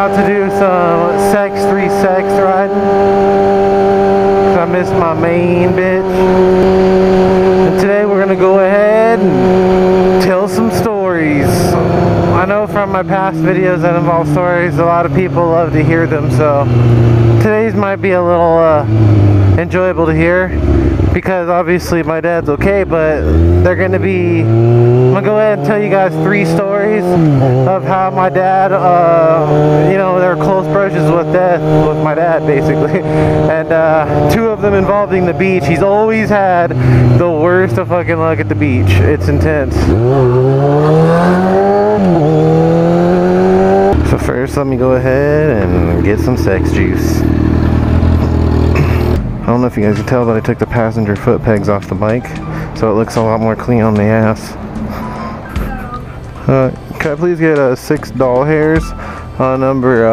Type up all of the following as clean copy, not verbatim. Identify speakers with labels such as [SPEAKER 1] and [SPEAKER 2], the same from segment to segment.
[SPEAKER 1] about to do some ZX-3 riding. I missed my main bitch. And today we're gonna go ahead and tell some stories. I know from my past videos that involve stories, a lot of people love to hear them, so today's might be a little enjoyable to hear, because obviously my dad's okay, but they're gonna be, I'm gonna go ahead and tell you guys 3 stories of how my dad, you know, they're close brushes with death with my dad, basically. And 2 of them involving the beach. He's always had the worst of fucking luck at the beach. It's intense. So first, let me go ahead and get some sex juice. I don't know if you guys can tell, but I took the passenger foot pegs off the bike, so it looks a lot more clean on the ass. Can I please get 6 doll hairs on number,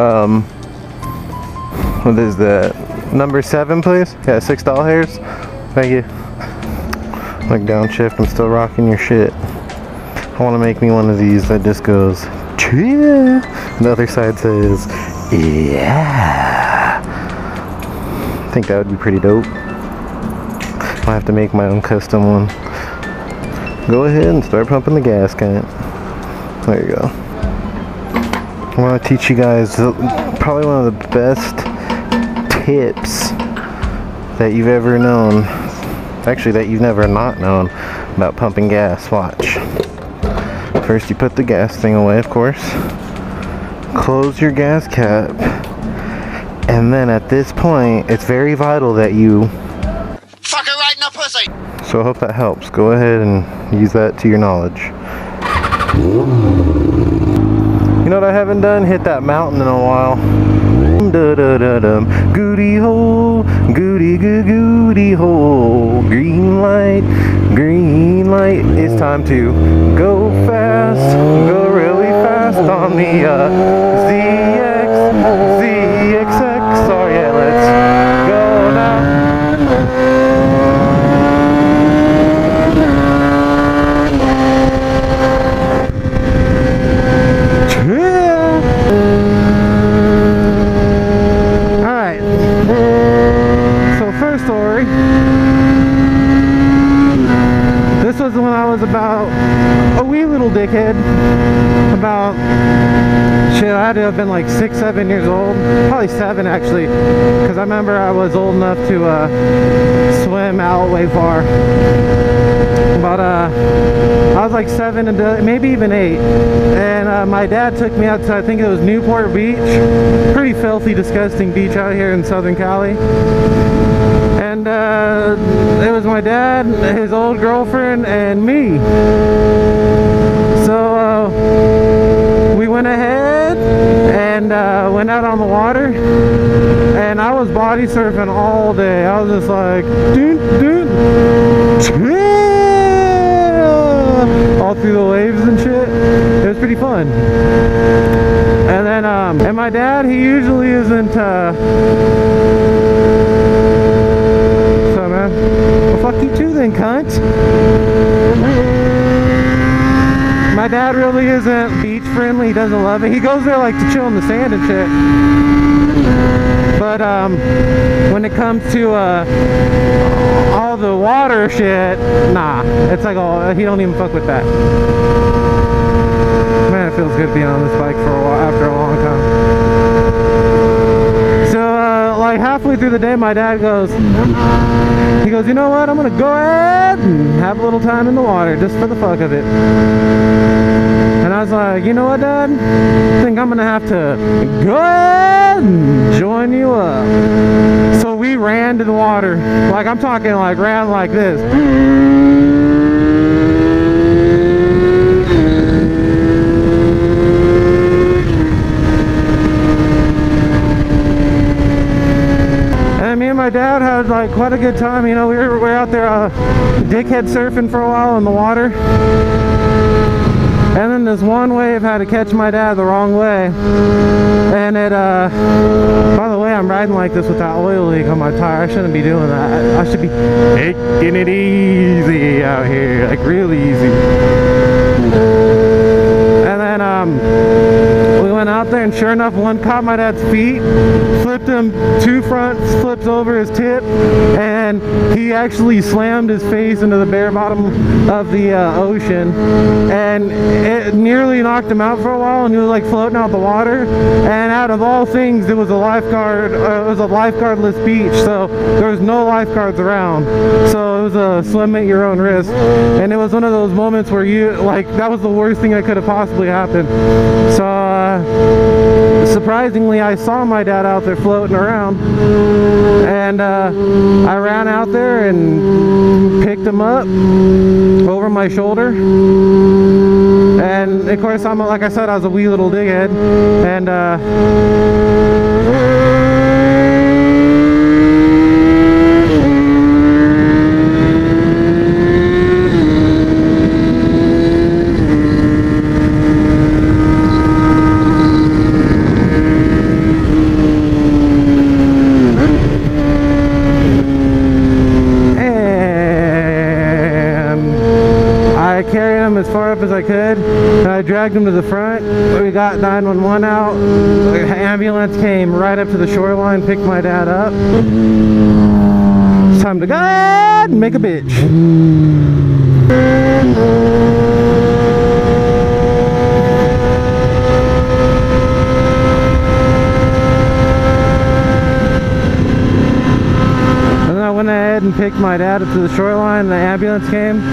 [SPEAKER 1] what is that? Number 7, please? Yeah, 6 doll hairs. Thank you. Like downshift, I'm still rocking your shit. I want to make me one of these that just goes, yeah. The other side says, yeah. I think that would be pretty dope. I'll have to make my own custom one. Go ahead and start pumping the gas, cunt. There you go. I want to teach you guys probably one of the best tips that you've ever known. Actually, that you've never not known about pumping gas. Watch. First, you put the gas thing away, of course. Close your gas cap. And then at this point, it's very vital that you
[SPEAKER 2] fuck it right in the pussy.
[SPEAKER 1] So I hope that helps. Go ahead and use that to your knowledge. You know what I haven't done? Hit that mountain in a while. Goody hole, goody goo goody hole. Green light, it's time to go fast, go really fast on the ZX-6R. Yeah, let's go now. Alright, so first story, this was when I was about a wee little dickhead, about, shit, I had to have been like 6, 7 years old, probably 7 actually, because I remember I was old enough to swim out way far. But I was like 7 and maybe even 8, and my dad took me out to, I think it was Newport Beach, pretty filthy, disgusting beach out here in Southern Cali. And it was my dad, his old girlfriend, and me. So we went ahead and went out on the water, and I was body surfing all day. I was just like, all through the waves and shit. It was pretty fun. And then, and my dad, he usually isn't, so man, well, fuck you too then, cunt. My dad really isn't beach friendly, he doesn't love it. He goes there like to chill in the sand and shit. But, when it comes to, all the water shit, nah, it's like, oh, he don't even fuck with that. Man, it feels good being on this bike for a while, after a long time. So, like halfway through the day, my dad goes, he goes, you know what, I'm gonna go ahead and have a little time in the water, just for the fuck of it. And I was like, you know what, Dad, I think I'm gonna have to go ahead and join you up. So we ran to the water, like I'm talking like ran like this. And me and my dad had like quite a good time. You know, we were out there dickhead surfing for a while in the water. And then this one wave had to catch my dad the wrong way. And it, by the way, I'm riding like this with that oil leak on my tire. I shouldn't be doing that. I should be taking it easy out here, like real easy. And then, we went went out there, and sure enough, one caught my dad's feet, flipped him 2 front flips over his tip, and he actually slammed his face into the bare bottom of the ocean, and it nearly knocked him out for a while, and he was like floating out the water. And out of all things, it was a lifeguard. It was a lifeguardless beach, so there was no lifeguards around. So it was a swim at your own risk, and it was one of those moments where you like that was the worst thing that could have possibly happened. So surprisingly, I saw my dad out there floating around, and I ran out there and picked him up over my shoulder. And of course, like I said, I was a wee little dighead, and as far up as I could, and I dragged him to the front. We got 911 out. The ambulance came right up to the shoreline, picked my dad up. It's time to go and make a bitch. And then I went ahead and picked my dad up to the shoreline. The ambulance came.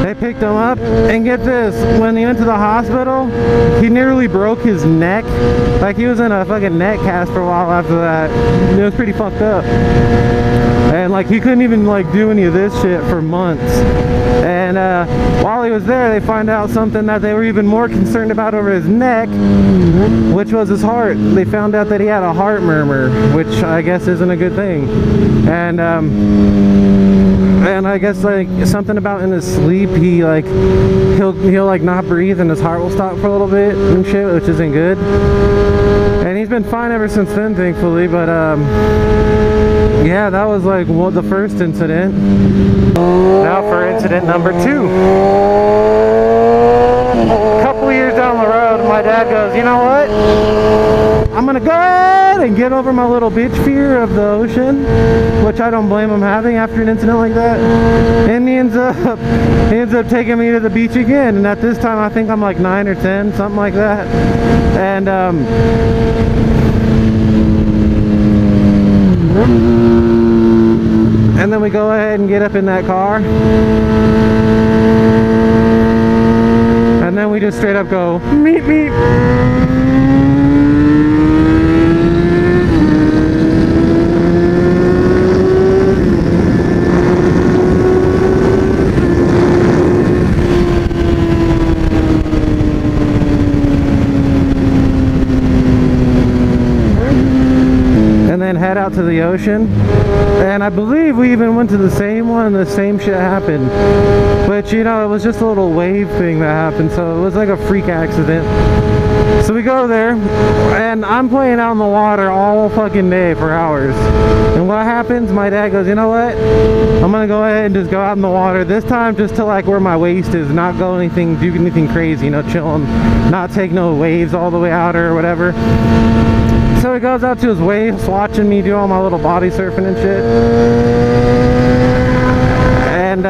[SPEAKER 1] They picked him up, and get this, when he went to the hospital, he nearly broke his neck. Like, he was in a fucking neck cast for a while after that. It was pretty fucked up. And like, he couldn't even like do any of this shit for months. And while he was there, they find out something that they were even more concerned about over his neck, which was his heart. They found out that he had a heart murmur, which I guess isn't a good thing. And I guess like something about in his sleep, he like he'll like not breathe, and his heart will stop for a little bit and shit, which isn't good. And he's been fine ever since then, thankfully. But yeah, that was like the first incident. Now for incident number 2. A couple years down the road, my dad goes, you know what? I'm gonna go ahead and get over my little bitch fear of the ocean, which I don't blame him having after an incident like that. And he ends up taking me to the beach again. And at this time, I think I'm like 9 or 10, something like that. And then we go ahead and get up in that car, and then we just straight up go meep meep. And then head out to the ocean. And I believe we even went to the same one, and the same shit happened. But you know, it was just a little wave thing that happened, so it was like a freak accident. So we go there, and I'm playing out in the water all fucking day for hours. And what happens? My dad goes, you know what? I'm gonna go ahead and just go out in the water. This time just to like where my waist is, not go do anything crazy, you know, chilling, not take no waves all the way out or whatever. So he goes out to his waves, watching me do all my little body surfing and shit. And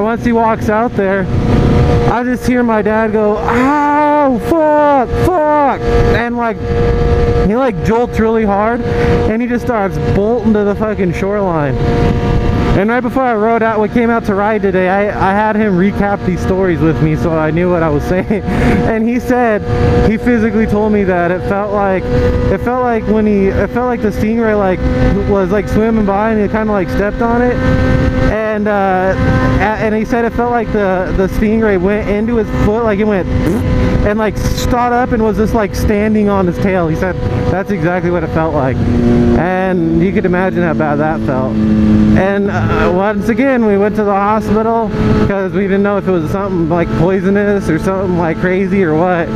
[SPEAKER 1] once he walks out there, I just hear my dad go, ow, fuck, fuck. And like, he like jolts really hard, and he just starts bolting to the fucking shoreline. And right before we came out to ride today, I had him recap these stories with me, so I knew what I was saying. And he said, he physically told me that it felt like the stingray like was like swimming by, and he kind of like stepped on it. And he said it felt like the stingray went into his foot, like it went and like stood up and was just like standing on his tail. He said that's exactly what it felt like, and you could imagine how bad that felt. And once again, we went to the hospital because we didn't know if it was something like poisonous or something like crazy or what.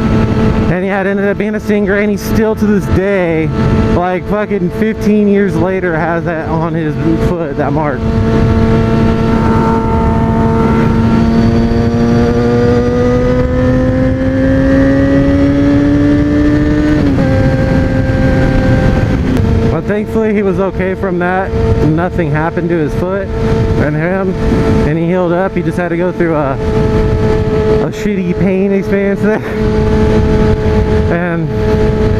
[SPEAKER 1] And he had ended up being a stingray, and he still to this day, like fucking 15 years later, has that on his foot, that mark. was okay from that. Nothing happened to his foot and him, and he healed up. He just had to go through a shitty pain experience there. And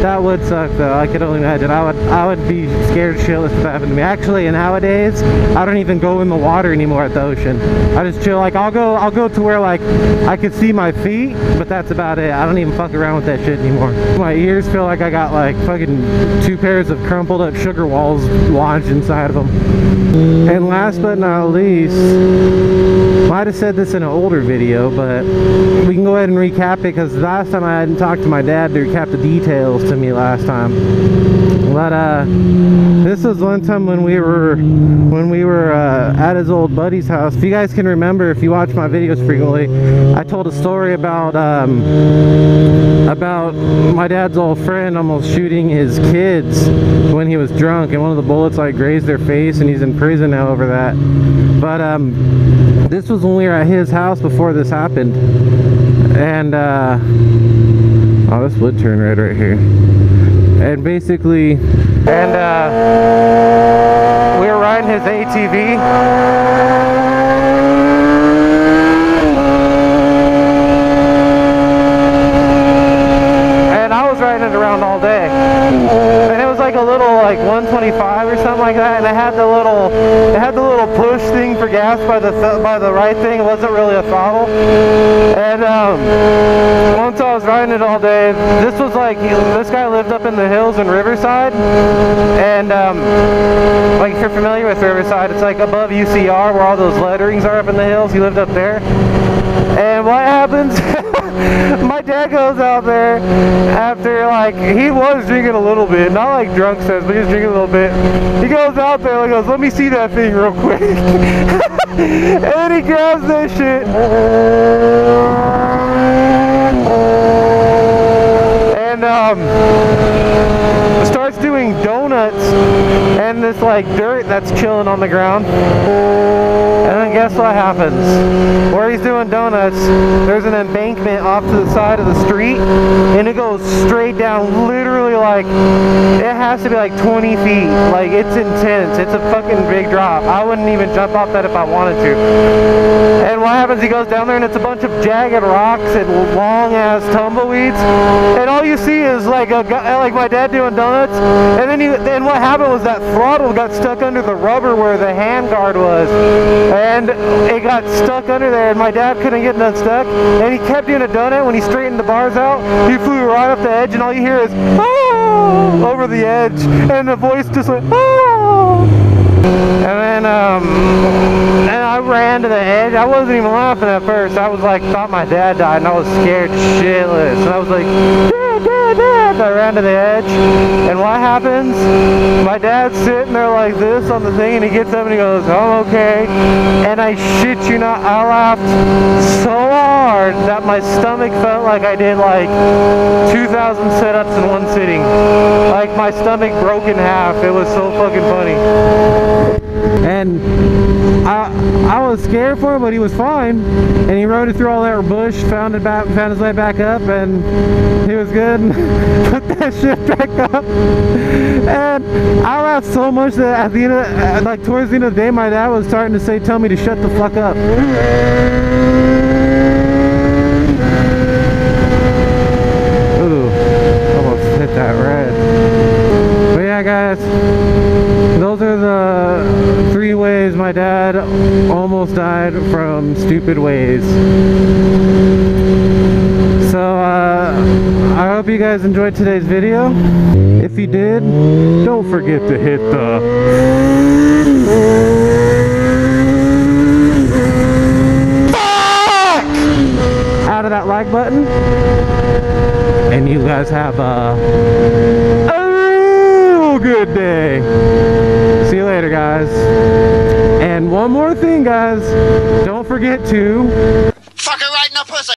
[SPEAKER 1] that would suck though. I could only imagine. I would be scared shitless if that happened to me. Actually, nowadays I don't even go in the water anymore at the ocean. I just chill. Like I'll go to where like I could see my feet, but that's about it. I don't even fuck around with that shit anymore. My ears feel like I got like fucking 2 pairs of crumpled up sugar walls lodged inside of them. And last but not least, might have said this in an older video, but we can go ahead and recap it because last time I hadn't talked to my dad to recap the details to me last time. But this was one time when we were at his old buddy's house. If you guys can remember, if you watch my videos frequently, I told a story about my dad's old friend almost shooting his kids when he was drunk, and one of the bullets like grazed their face, and he's in prison now over that. But this was when we were at his house before this happened, and oh, this would turn red right here. And basically, we were riding his ATV. And I was riding it around all day. And it was like a little like 125 or something like that, and it had the little push thing for gas by the right thing. It wasn't really a throttle. And once I was riding it all day, this was like, this guy lived up in the hills in Riverside, and like if you're familiar with Riverside, it's like above UCR where all those letterings are up in the hills. He lived up there. And what happens? My dad goes out there after, like, he was drinking a little bit, not like drunk says, but he was drinking a little bit. He goes out there and goes, "Let me see that thing real quick." And then he grabs that shit. And starts doing donuts and this like dirt that's chilling on the ground. And then guess what happens? Where he's doing donuts, there's an embankment off to the side of the street, and it goes straight down, literally like, it has to be like 20 feet. Like, it's intense. It's a fucking big drop. I wouldn't even jump off that if I wanted to. And what happens, he goes down there and it's a bunch of jagged rocks and long ass tumbleweeds, and all you see is like a guy, like my dad doing donuts, and then what happened was that throttle got stuck under the rubber where the hand guard was, and it got stuck under there, and my dad couldn't get it unstuck, and he kept doing a donut. When he straightened the bars out, he flew right off the edge, and all you hear is "Oh!" over the edge, and the voice just went "Oh!" And then and I ran to the edge. I wasn't even laughing at first. I was like, thought my dad died, and I was scared shitless, and I was like, "Dad, Dad, Dad." I ran to the edge, and what happens? My dad's sitting there like this on the thing, and he gets up and he goes, "I'm okay." And I shit you not, I laughed so hard that my stomach felt like I did like 2,000 sit-ups in one sitting. Like my stomach broke in half. It was so fucking funny. And I was scared for him, but he was fine, and he rode it through all that bush, found his way back up, and he was good, and put that shit back up. And I laughed so much that at the end of, like towards the end of the day, my dad was starting to say, "Tell me to shut the fuck up." Ooh, almost hit that red. But yeah, guys, those are the 3 ways my dad almost died from stupid ways. So I hope you guys enjoyed today's video. If you did, don't forget to hit the out of that like button, and you guys have a real good day. See you later, guys. And one more thing, guys, don't forget to
[SPEAKER 2] Fuck it right in the pussy.